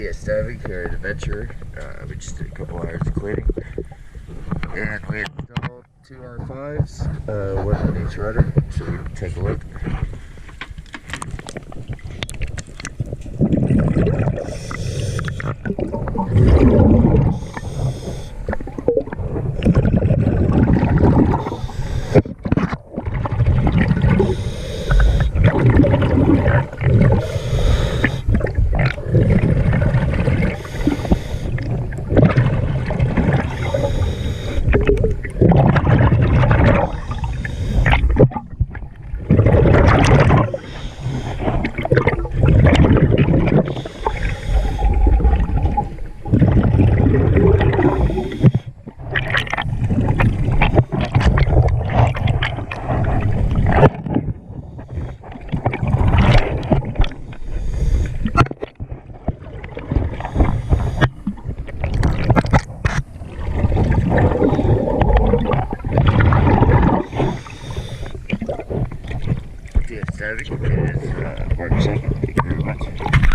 DS diving here at Adventure. We just did a couple hours of cleaning. And we installed 2 R5s, one on each rudder, so we can take a look. Yes, that is 1 second. Thank you very much.